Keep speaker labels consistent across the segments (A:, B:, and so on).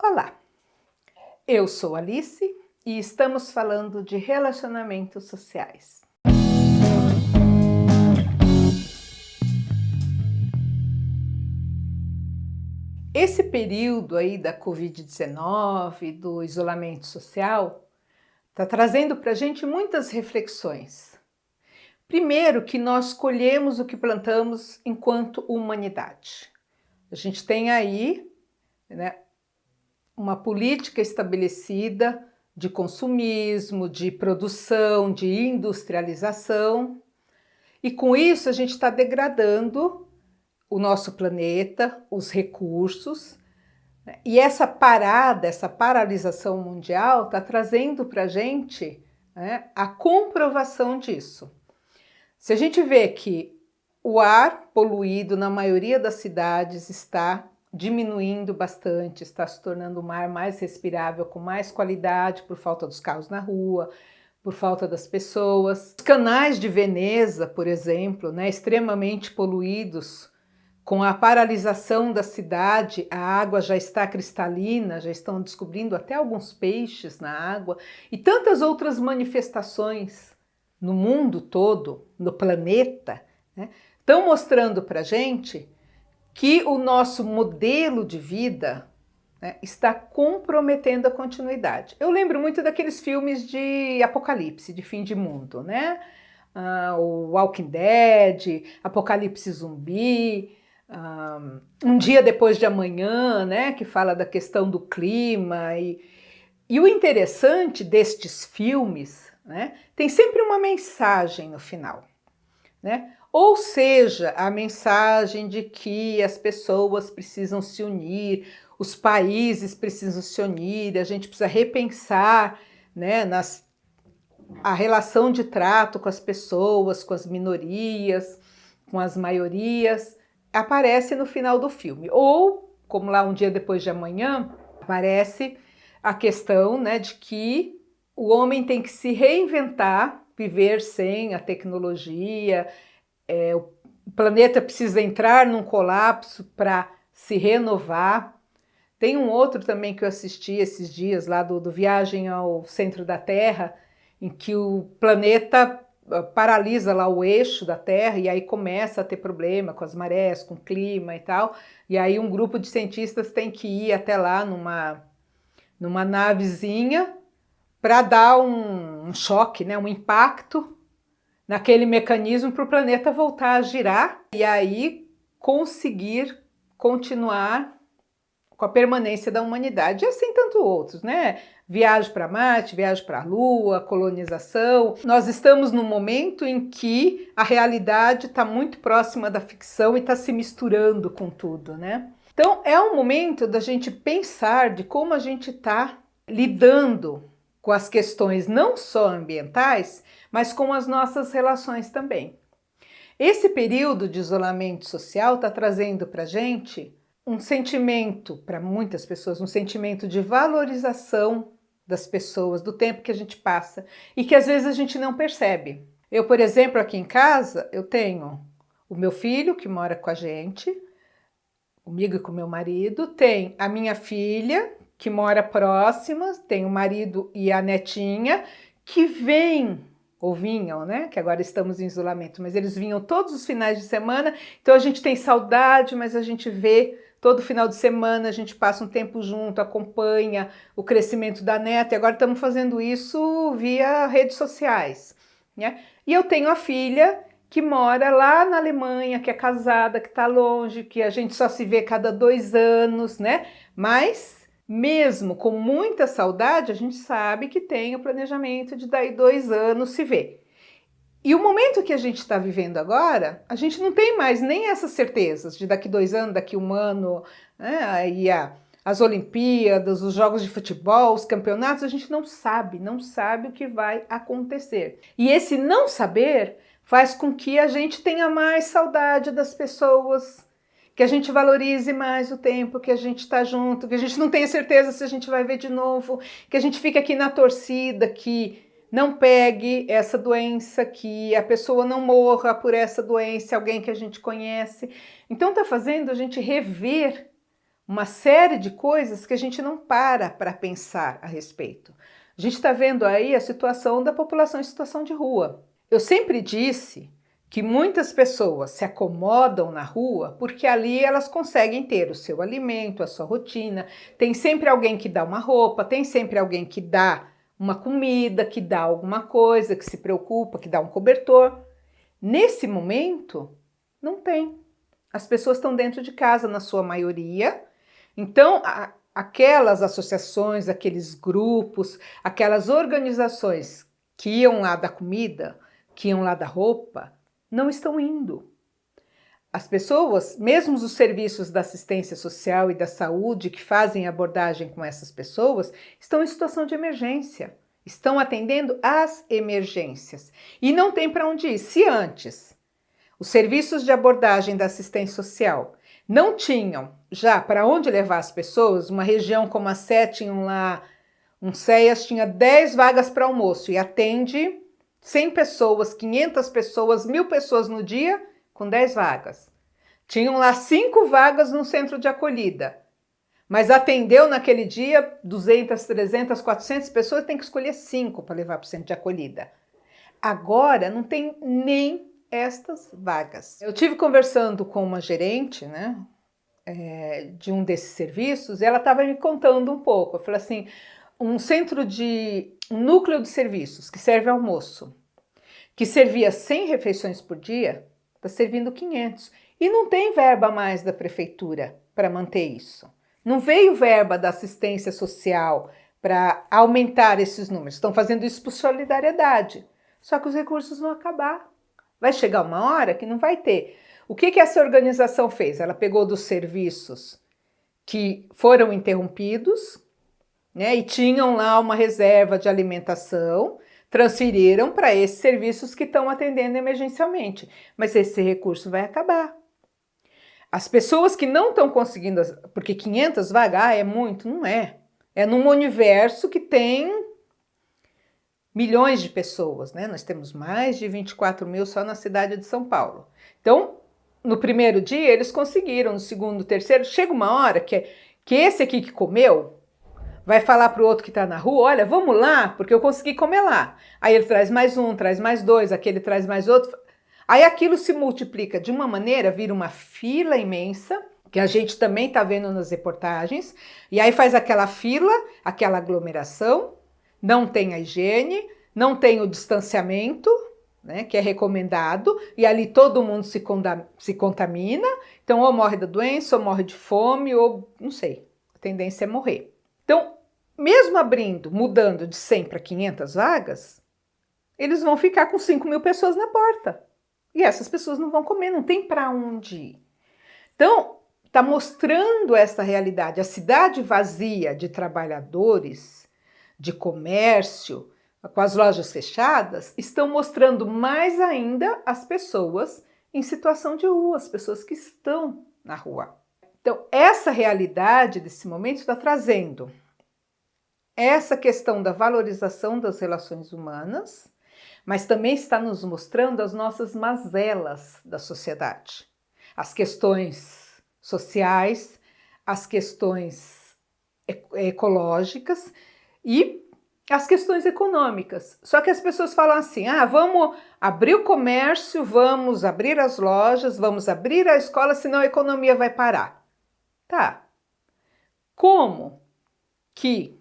A: Olá, eu sou Alice e estamos falando de relacionamentos sociais. Esse período aí da Covid-19, do isolamento social, está trazendo para a gente muitas reflexões. Primeiro, que nós colhemos o que plantamos enquanto humanidade. A gente tem aí, né, uma política estabelecida de consumismo, de produção, de industrialização, e com isso a gente está degradando o nosso planeta, os recursos, né? E essa parada, essa paralisação mundial está trazendo para a gente, né, a comprovação disso. Se a gente vê que o ar poluído na maioria das cidades está diminuindo bastante, está se tornando um ar mais respirável, com mais qualidade, por falta dos carros na rua, por falta das pessoas. Os canais de Veneza, por exemplo, né, extremamente poluídos, com a paralisação da cidade, a água já está cristalina, já estão descobrindo até alguns peixes na água, e tantas outras manifestações no mundo todo, no planeta, né, estão mostrando para a gente que o nosso modelo de vida, né, está comprometendo a continuidade. Eu lembro muito daqueles filmes de apocalipse, de fim de mundo, né? O Walking Dead, Apocalipse Zumbi, Um Dia Depois de Amanhã, né, que fala da questão do clima. E o interessante destes filmes, né, tem sempre uma mensagem no final, né? Ou seja, a mensagem de que as pessoas precisam se unir, os países precisam se unir, a gente precisa repensar, né, a relação de trato com as pessoas, com as minorias, com as maiorias, aparece no final do filme. Ou, como lá Um Dia Depois de Amanhã, aparece a questão, né, de que o homem tem que se reinventar, viver sem a tecnologia, o planeta precisa entrar num colapso para se renovar. Tem um outro também que eu assisti esses dias, lá do Viagem ao Centro da Terra, em que o planeta paralisa lá o eixo da Terra e aí começa a ter problema com as marés, com o clima e tal. E aí um grupo de cientistas tem que ir até lá numa navezinha para dar um choque, né, um impacto naquele mecanismo para o planeta voltar a girar e aí conseguir continuar com a permanência da humanidade. E assim tanto outros, né? Viagem para Marte, viagem para a Lua, colonização. Nós estamos num momento em que a realidade está muito próxima da ficção e está se misturando com tudo, né? Então é um momento da gente pensar de como a gente está lidando com as questões não só ambientais, mas com as nossas relações também. Esse período de isolamento social está trazendo para a gente um sentimento, para muitas pessoas, um sentimento de valorização das pessoas, do tempo que a gente passa e que às vezes a gente não percebe. Eu, por exemplo, aqui em casa, eu tenho o meu filho que mora com a gente, comigo e com meu marido, tem a minha filha que mora próxima, tem o marido e a netinha que vêm ou vinham, né? Que agora estamos em isolamento, mas eles vinham todos os finais de semana, então a gente tem saudade, mas a gente vê todo final de semana, a gente passa um tempo junto, acompanha o crescimento da neta, e agora estamos fazendo isso via redes sociais, né? E eu tenho a filha que mora lá na Alemanha, que é casada, que está longe, que a gente só se vê cada 2 anos, né? Mas mesmo com muita saudade, a gente sabe que tem o planejamento de daí 2 anos se ver. E o momento que a gente está vivendo agora, a gente não tem mais nem essas certezas de daqui 2 anos, daqui 1 ano, né, aí as Olimpíadas, os jogos de futebol, os campeonatos, a gente não sabe o que vai acontecer. E esse não saber faz com que a gente tenha mais saudade das pessoas, que a gente valorize mais o tempo que a gente está junto, que a gente não tenha certeza se a gente vai ver de novo, que a gente fique aqui na torcida, que não pegue essa doença, que a pessoa não morra por essa doença, alguém que a gente conhece. Então está fazendo a gente rever uma série de coisas que a gente não para pensar a respeito. A gente está vendo aí a situação da população em situação de rua. Eu sempre disse que muitas pessoas se acomodam na rua porque ali elas conseguem ter o seu alimento, a sua rotina. Tem sempre alguém que dá uma roupa, tem sempre alguém que dá uma comida, que dá alguma coisa, que se preocupa, que dá um cobertor. Nesse momento, não tem. As pessoas estão dentro de casa, na sua maioria. Então, aquelas associações, aqueles grupos, aquelas organizações que iam lá da comida, que iam lá da roupa, não estão indo. As pessoas, mesmo os serviços da assistência social e da saúde que fazem abordagem com essas pessoas, estão em situação de emergência, estão atendendo às emergências e não tem para onde ir. Se antes os serviços de abordagem da assistência social não tinham já para onde levar as pessoas, uma região como a Sé tinham lá, um CEAS tinha 10 vagas para almoço e atende 100 pessoas, 500 pessoas, 1000 pessoas no dia com 10 vagas. Tinham lá 5 vagas no centro de acolhida, mas atendeu naquele dia 200, 300, 400 pessoas, tem que escolher 5 para levar para o centro de acolhida. Agora não tem nem estas vagas. Eu tive conversando com uma gerente, né, de um desses serviços, e ela estava me contando um pouco. Eu falei assim, um núcleo de serviços que serve almoço, que servia 100 refeições por dia, está servindo 500. E não tem verba mais da prefeitura para manter isso. Não veio verba da assistência social para aumentar esses números. Estão fazendo isso por solidariedade. Só que os recursos vão acabar. Vai chegar uma hora que não vai ter. O que essa organização fez? Ela pegou dos serviços que foram interrompidos, né, e tinham lá uma reserva de alimentação, transferiram para esses serviços que estão atendendo emergencialmente. Mas esse recurso vai acabar. As pessoas que não estão conseguindo, porque 500 vagas é muito, não é. É num universo que tem milhões de pessoas, né? Nós temos mais de 24 mil só na cidade de São Paulo. Então, no primeiro dia eles conseguiram, no segundo, terceiro, chega uma hora que esse aqui que comeu vai falar para o outro que está na rua, olha, vamos lá, porque eu consegui comer lá. Aí ele traz mais um, traz mais dois, aquele traz mais outro. Aí aquilo se multiplica de uma maneira, vira uma fila imensa, que a gente também está vendo nas reportagens, e aí faz aquela fila, aquela aglomeração, não tem a higiene, não tem o distanciamento, né, que é recomendado, e ali todo mundo se contamina, então ou morre da doença, ou morre de fome, ou não sei, a tendência é morrer. Então, mesmo abrindo, mudando de 100 para 500 vagas, eles vão ficar com 5.000 pessoas na porta. E essas pessoas não vão comer, não tem para onde ir. Então, está mostrando essa realidade. A cidade vazia de trabalhadores, de comércio, com as lojas fechadas, estão mostrando mais ainda as pessoas em situação de rua, as pessoas que estão na rua. Então, essa realidade desse momento está trazendo essa questão da valorização das relações humanas, mas também está nos mostrando as nossas mazelas da sociedade. As questões sociais, as questões ecológicas e as questões econômicas. Só que as pessoas falam assim, vamos abrir o comércio, vamos abrir as lojas, vamos abrir a escola, senão a economia vai parar. Tá. Como que,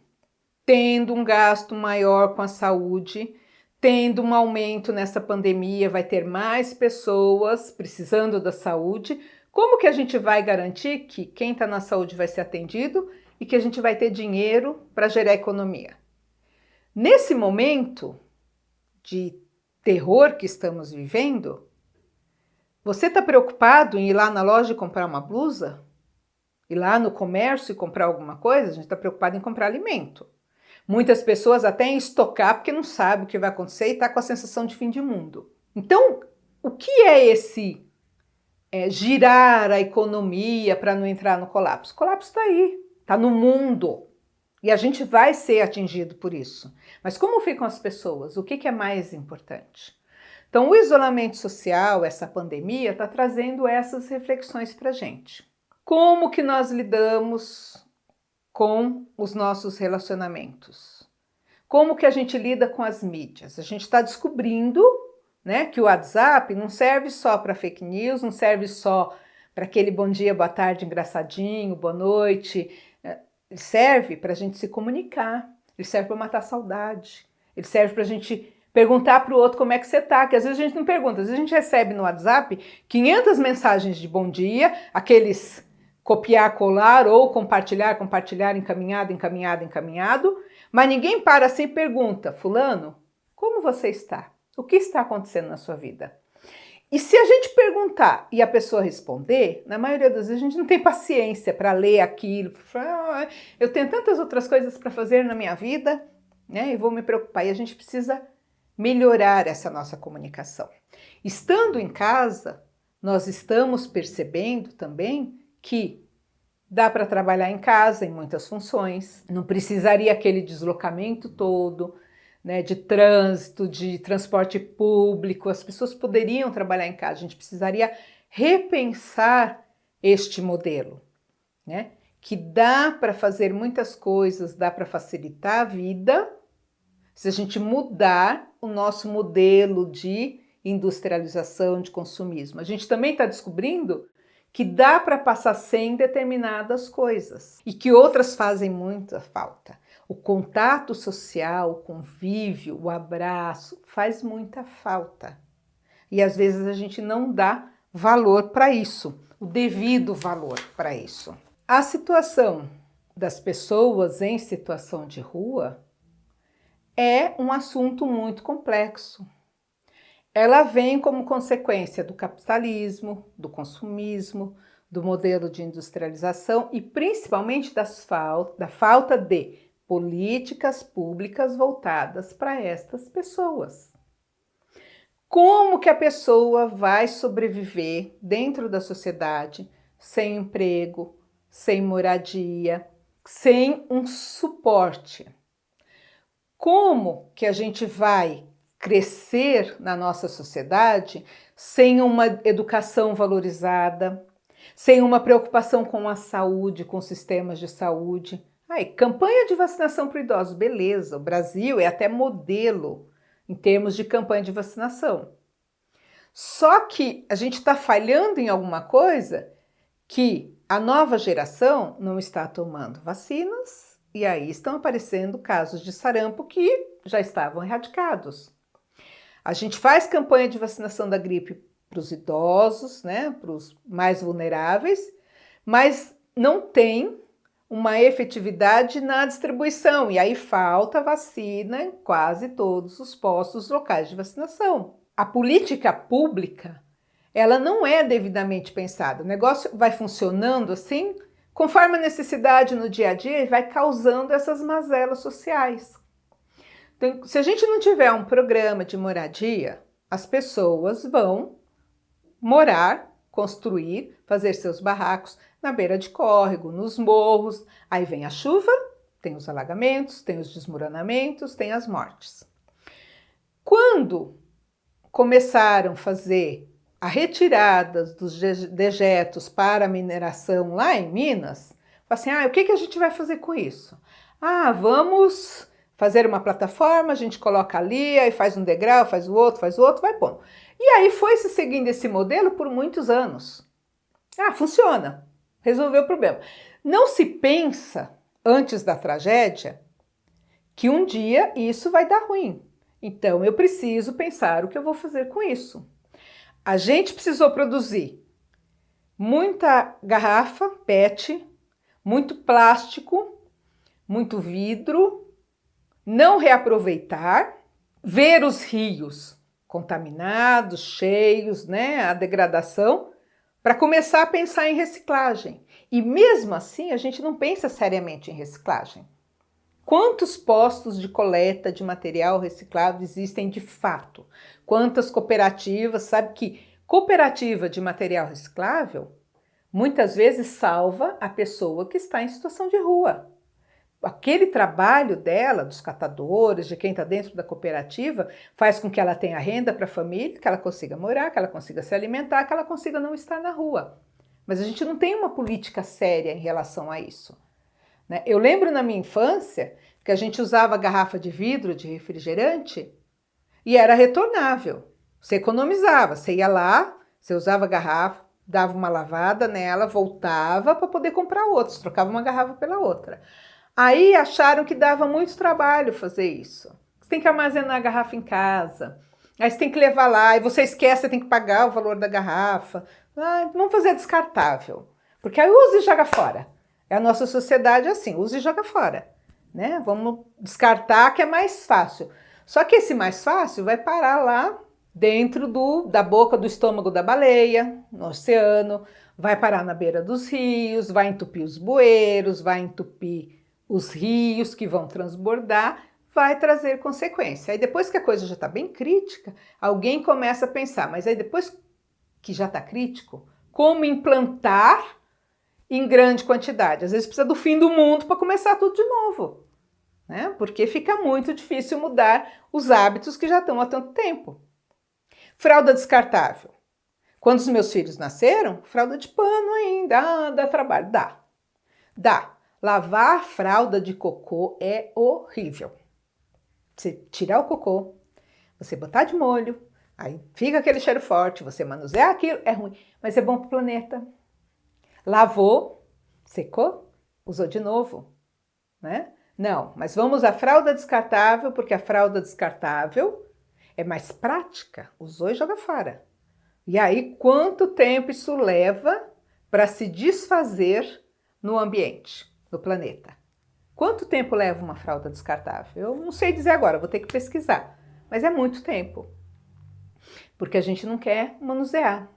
A: tendo um gasto maior com a saúde, tendo um aumento nessa pandemia, vai ter mais pessoas precisando da saúde, como que a gente vai garantir que quem está na saúde vai ser atendido e que a gente vai ter dinheiro para gerar economia? Nesse momento de terror que estamos vivendo, você está preocupado em ir lá na loja e comprar uma blusa? Ir lá no comércio e comprar alguma coisa? A gente está preocupado em comprar alimento. Muitas pessoas até em estocar porque não sabe o que vai acontecer e está com a sensação de fim de mundo. Então, o que é esse girar a economia para não entrar no colapso? O colapso está aí, está no mundo. E a gente vai ser atingido por isso. Mas como ficam as pessoas? O que é mais importante? Então, o isolamento social, essa pandemia, está trazendo essas reflexões para a gente. Como que nós lidamos com os nossos relacionamentos? Como que a gente lida com as mídias? A gente está descobrindo, né, que o WhatsApp não serve só para fake news, não serve só para aquele bom dia, boa tarde, engraçadinho, boa noite. Ele serve para a gente se comunicar, ele serve para matar a saudade, ele serve para a gente perguntar para o outro como é que você está, que às vezes a gente não pergunta, às vezes a gente recebe no WhatsApp 500 mensagens de bom dia, aqueles copiar, colar ou compartilhar, compartilhar, encaminhado, encaminhado, encaminhado, mas ninguém para assim e pergunta, fulano, como você está? O que está acontecendo na sua vida? E se a gente perguntar e a pessoa responder, na maioria das vezes a gente não tem paciência para ler aquilo. Eu tenho tantas outras coisas para fazer na minha vida, né? E vou me preocupar. E a gente precisa melhorar essa nossa comunicação. Estando em casa, nós estamos percebendo também que dá para trabalhar em casa em muitas funções, não precisaria aquele deslocamento todo, né, de trânsito, de transporte público, as pessoas poderiam trabalhar em casa, a gente precisaria repensar este modelo, né, que dá para fazer muitas coisas, dá para facilitar a vida, se a gente mudar o nosso modelo de industrialização, de consumismo. A gente também está descobrindo que dá para passar sem determinadas coisas e que outras fazem muita falta. O contato social, o convívio, o abraço faz muita falta. E às vezes a gente não dá valor para isso, o devido valor para isso. A situação das pessoas em situação de rua é um assunto muito complexo. Ela vem como consequência do capitalismo, do consumismo, do modelo de industrialização e principalmente da falta de políticas públicas voltadas para estas pessoas. Como que a pessoa vai sobreviver dentro da sociedade sem emprego, sem moradia, sem um suporte? Como que a gente vai crescer na nossa sociedade sem uma educação valorizada, sem uma preocupação com a saúde, com sistemas de saúde? Campanha de vacinação para idosos, beleza, o Brasil é até modelo em termos de campanha de vacinação. Só que a gente está falhando em alguma coisa que a nova geração não está tomando vacinas e aí estão aparecendo casos de sarampo que já estavam erradicados. A gente faz campanha de vacinação da gripe para os idosos, né, para os mais vulneráveis, mas não tem uma efetividade na distribuição, e aí falta vacina em quase todos os postos locais de vacinação. A política pública, ela não é devidamente pensada. O negócio vai funcionando assim, conforme a necessidade no dia a dia, e vai causando essas mazelas sociais. Então, se a gente não tiver um programa de moradia, as pessoas vão morar, construir, fazer seus barracos na beira de córrego, nos morros. Aí vem a chuva, tem os alagamentos, tem os desmoronamentos, tem as mortes. Quando começaram a fazer a retirada dos dejetos para a mineração lá em Minas, assim, o que a gente vai fazer com isso? Vamos fazer uma plataforma, a gente coloca ali, aí faz um degrau, faz o outro, vai pondo. E aí foi se seguindo esse modelo por muitos anos. Funciona, resolveu o problema. Não se pensa, antes da tragédia, que um dia isso vai dar ruim. Então eu preciso pensar o que eu vou fazer com isso. A gente precisou produzir muita garrafa, PET, muito plástico, muito vidro, não reaproveitar, ver os rios contaminados, cheios, né, a degradação, para começar a pensar em reciclagem. E mesmo assim, a gente não pensa seriamente em reciclagem. Quantos postos de coleta de material reciclável existem de fato? Quantas cooperativas? Sabe que cooperativa de material reciclável muitas vezes salva a pessoa que está em situação de rua. Aquele trabalho dela, dos catadores, de quem está dentro da cooperativa, faz com que ela tenha renda para a família, que ela consiga morar, que ela consiga se alimentar, que ela consiga não estar na rua. mas a gente não tem uma política séria em relação a isso, né? Eu lembro na minha infância que a gente usava garrafa de vidro de refrigerante e era retornável. Você economizava, você ia lá, você usava a garrafa, dava uma lavada nela, voltava para poder comprar outros, trocava uma garrafa pela outra. Aí acharam que dava muito trabalho fazer isso. Você tem que armazenar a garrafa em casa, aí você tem que levar lá, e você esquece, você tem que pagar o valor da garrafa. Ah, vamos fazer descartável, porque aí usa e joga fora. É a nossa sociedade assim, usa e joga fora, né? Vamos descartar que é mais fácil. Só que esse mais fácil vai parar lá dentro da boca do estômago da baleia, no oceano, vai parar na beira dos rios, vai entupir os bueiros, vai entupir os rios que vão transbordar, vai trazer consequência. Aí depois que a coisa já está bem crítica, alguém começa a pensar, mas aí depois que já está crítico, como implantar em grande quantidade? Às vezes precisa do fim do mundo para começar tudo de novo, né? Porque fica muito difícil mudar os hábitos que já estão há tanto tempo. Fralda descartável. Quando os meus filhos nasceram, fralda de pano ainda, dá trabalho, dá. Lavar a fralda de cocô é horrível. Você tirar o cocô, você botar de molho, aí fica aquele cheiro forte, você manusear aquilo, é ruim, mas é bom para o planeta. Lavou, secou, usou de novo, né? Não, mas vamos usar fralda descartável, porque a fralda descartável é mais prática, usou e joga fora. E aí, quanto tempo isso leva para se desfazer no ambiente, no planeta? Quanto tempo leva uma fralda descartável? Eu não sei dizer agora, vou ter que pesquisar, mas é muito tempo, porque a gente não quer manusear.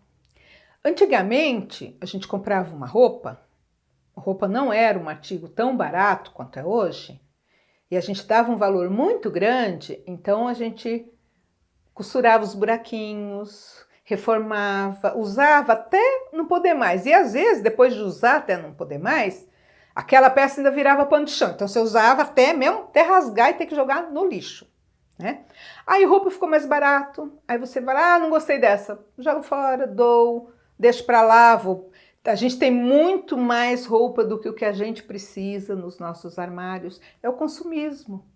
A: Antigamente, a gente comprava uma roupa não era um artigo tão barato quanto é hoje, e a gente dava um valor muito grande, então a gente costurava os buraquinhos, reformava, usava até não poder mais. E às vezes, depois de usar até não poder mais, aquela peça ainda virava pano de chão. Então você usava até mesmo, até rasgar e ter que jogar no lixo, né? Aí roupa ficou mais barato, aí você vai, não gostei dessa, jogo fora, dou, deixo pra lá, vou. A gente tem muito mais roupa do que o que a gente precisa nos nossos armários. É o consumismo.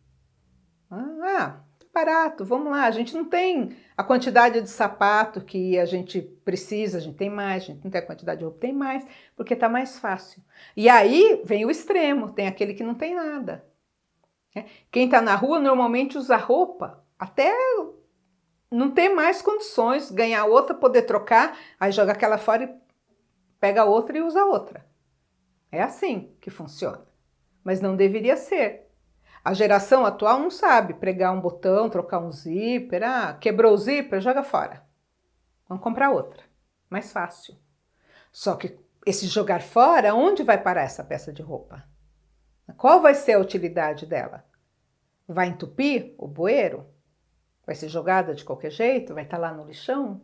A: Barato, vamos lá. A gente não tem a quantidade de sapato que a gente precisa, a gente tem mais, a gente não tem a quantidade de roupa, tem mais, porque está mais fácil. E aí vem o extremo, tem aquele que não tem nada. Quem está na rua normalmente usa roupa até não ter mais condições, ganhar outra, poder trocar, aí joga aquela fora e pega outra e usa outra. É assim que funciona. Mas não deveria ser. A geração atual não sabe pregar um botão, trocar um zíper, quebrou o zíper, joga fora. Vamos comprar outra, mais fácil. Só que esse jogar fora, onde vai parar essa peça de roupa? Qual vai ser a utilidade dela? Vai entupir o bueiro? Vai ser jogada de qualquer jeito? Vai estar lá no lixão?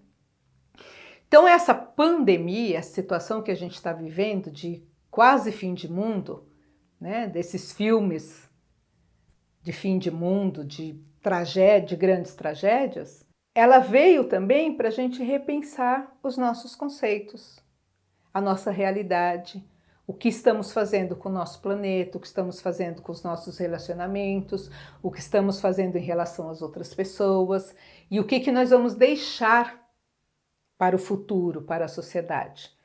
A: Então essa pandemia, a situação que a gente está vivendo de quase fim de mundo, né, desses filmes de fim de mundo, de tragédia, de grandes tragédias, ela veio também para a gente repensar os nossos conceitos, a nossa realidade, o que estamos fazendo com o nosso planeta, o que estamos fazendo com os nossos relacionamentos, o que estamos fazendo em relação às outras pessoas e o que nós vamos deixar para o futuro, para a sociedade.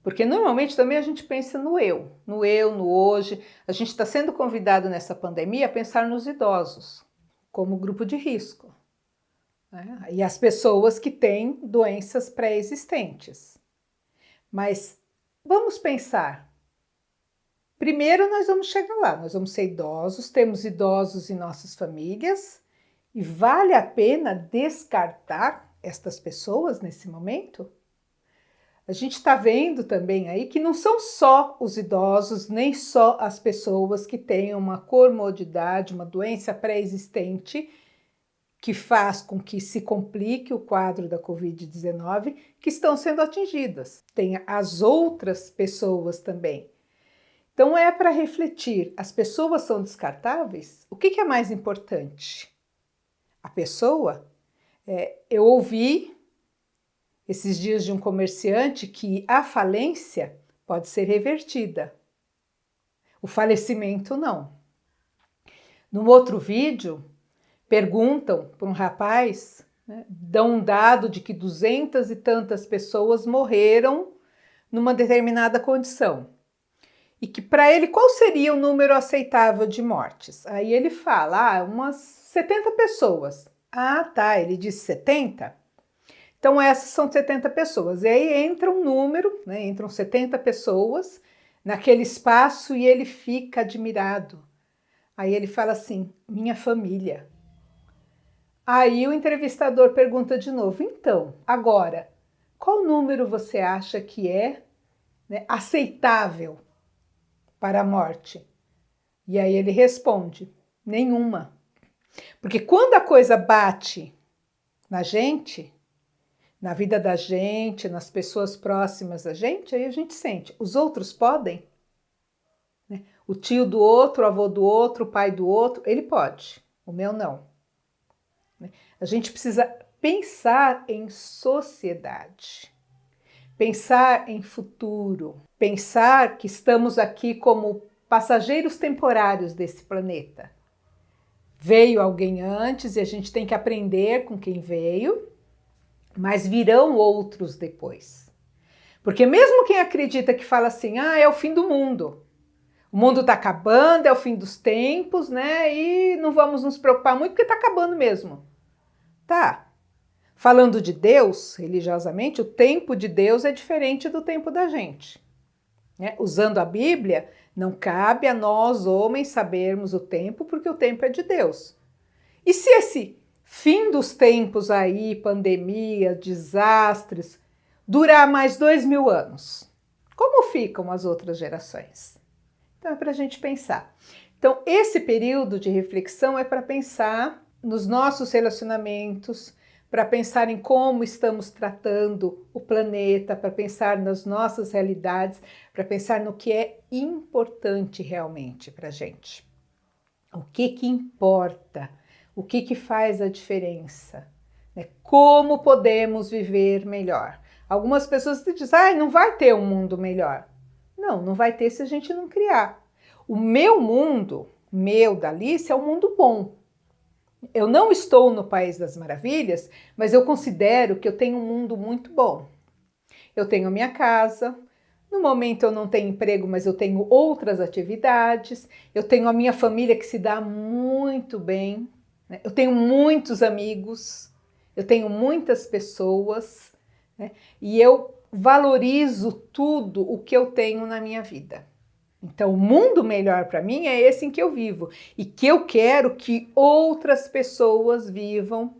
A: Porque normalmente também a gente pensa no eu, no hoje. A gente está sendo convidado nessa pandemia a pensar nos idosos, como grupo de risco, né? E as pessoas que têm doenças pré-existentes. Mas vamos pensar. Primeiro nós vamos chegar lá, nós vamos ser idosos, temos idosos em nossas famílias e vale a pena descartar estas pessoas nesse momento? A gente está vendo também aí que não são só os idosos, nem só as pessoas que têm uma comorbidade, uma doença pré-existente, que faz com que se complique o quadro da Covid-19, que estão sendo atingidas. Tem as outras pessoas também. Então é para refletir, as pessoas são descartáveis? O que é mais importante? A pessoa? Eu ouvi esses dias de um comerciante que a falência pode ser revertida, o falecimento não. No outro vídeo, perguntam para um rapaz, né, dão um dado de que 200 e tantas pessoas morreram numa determinada condição. E que para ele, qual seria o número aceitável de mortes? Aí ele fala, umas 70 pessoas. Ah, tá, ele disse 70? Então essas são 70 pessoas. E aí entra um número, né, entram 70 pessoas naquele espaço e ele fica admirado. Aí ele fala assim, minha família. Aí o entrevistador pergunta de novo, então, agora, qual número você acha que é, né, aceitável para a morte? E aí ele responde, nenhuma. Porque quando a coisa bate na gente, na vida da gente, nas pessoas próximas da gente, aí a gente sente. Os outros podem? Né? O tio do outro, o avô do outro, o pai do outro, ele pode. O meu não. Né? A gente precisa pensar em sociedade. Pensar em futuro. Pensar que estamos aqui como passageiros temporários desse planeta. Veio alguém antes e a gente tem que aprender com quem veio, mas virão outros depois. Porque mesmo quem acredita que fala assim, é o fim do mundo está acabando, é o fim dos tempos, né? E não vamos nos preocupar muito porque está acabando mesmo. Tá. Falando de Deus, religiosamente, o tempo de Deus é diferente do tempo da gente. Né? Usando a Bíblia, não cabe a nós, homens, sabermos o tempo, porque o tempo é de Deus. E se esse fim dos tempos aí, pandemia, desastres, durar mais 2000 anos? Como ficam as outras gerações? Então é para a gente pensar. Então esse período de reflexão é para pensar nos nossos relacionamentos, para pensar em como estamos tratando o planeta, para pensar nas nossas realidades, para pensar no que é importante realmente para a gente. O que importa? O que faz a diferença? Né? Como podemos viver melhor? Algumas pessoas dizem, não vai ter um mundo melhor. Não vai ter se a gente não criar. O meu mundo, da Alice, é um mundo bom. Eu não estou no País das Maravilhas, mas eu considero que eu tenho um mundo muito bom. Eu tenho a minha casa, no momento eu não tenho emprego, mas eu tenho outras atividades, eu tenho a minha família que se dá muito bem, né? Eu tenho muitos amigos, eu tenho muitas pessoas, né? E eu valorizo tudo o que eu tenho na minha vida. Então, o mundo melhor para mim é esse em que eu vivo e que eu quero que outras pessoas vivam,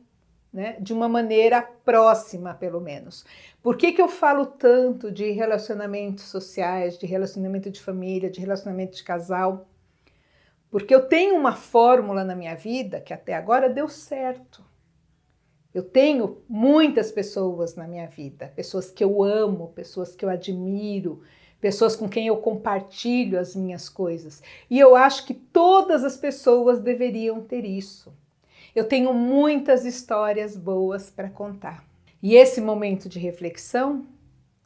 A: né, de uma maneira próxima, pelo menos. Por que eu falo tanto de relacionamentos sociais, de relacionamento de família, de relacionamento de casal? Porque eu tenho uma fórmula na minha vida que até agora deu certo. Eu tenho muitas pessoas na minha vida, pessoas que eu amo, pessoas que eu admiro, pessoas com quem eu compartilho as minhas coisas. E eu acho que todas as pessoas deveriam ter isso. Eu tenho muitas histórias boas para contar. E esse momento de reflexão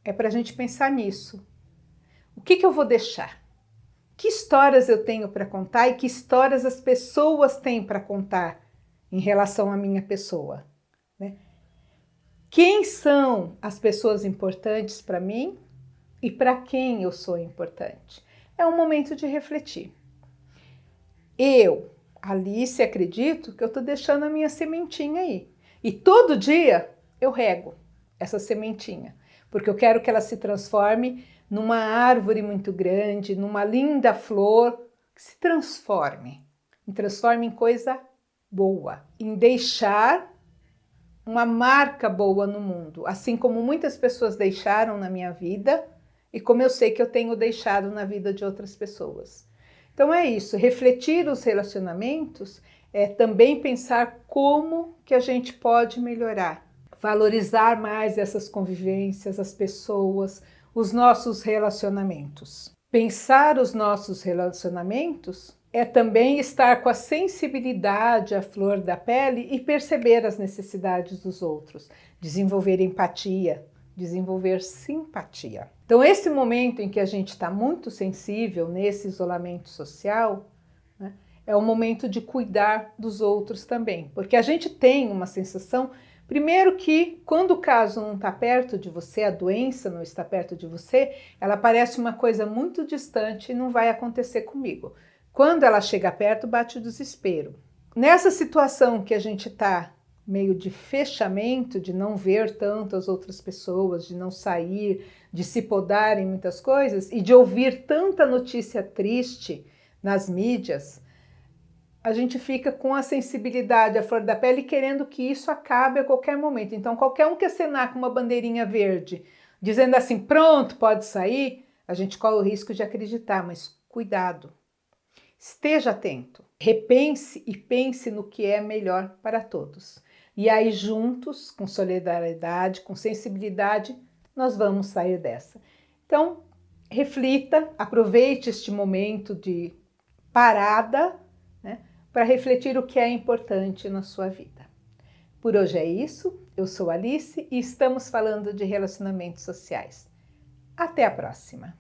A: é para a gente pensar nisso. O que eu vou deixar? Que histórias eu tenho para contar e que histórias as pessoas têm para contar em relação à minha pessoa? Né? Quem são as pessoas importantes para mim e para quem eu sou importante? É um momento de refletir. Eu, Alice, acredito que eu estou deixando a minha sementinha aí. E todo dia eu rego essa sementinha, porque eu quero que ela se transforme numa árvore muito grande, numa linda flor, que se transforme em coisa boa, em deixar uma marca boa no mundo, assim como muitas pessoas deixaram na minha vida e como eu sei que eu tenho deixado na vida de outras pessoas. Então é isso, refletir os relacionamentos é também pensar como que a gente pode melhorar, valorizar mais essas convivências, as pessoas, os nossos relacionamentos. Pensar os nossos relacionamentos é também estar com a sensibilidade à flor da pele e perceber as necessidades dos outros, desenvolver empatia, desenvolver simpatia. Então, esse momento em que a gente está muito sensível nesse isolamento social, né, é o momento de cuidar dos outros também, porque a gente tem uma sensação, primeiro que quando o caso não está perto de você, a doença não está perto de você, ela parece uma coisa muito distante e não vai acontecer comigo. Quando ela chega perto, bate o desespero. Nessa situação que a gente está meio de fechamento, de não ver tanto as outras pessoas, de não sair, de se podar em muitas coisas e de ouvir tanta notícia triste nas mídias, a gente fica com a sensibilidade à flor da pele querendo que isso acabe a qualquer momento. Então, qualquer um que acenar com uma bandeirinha verde, dizendo assim, pronto, pode sair, a gente corre o risco de acreditar, mas cuidado. Esteja atento, repense e pense no que é melhor para todos. E aí, juntos, com solidariedade, com sensibilidade, nós vamos sair dessa. Então, reflita, aproveite este momento de parada, né, para refletir o que é importante na sua vida. Por hoje é isso, eu sou Alice e estamos falando de relacionamentos sociais. Até a próxima!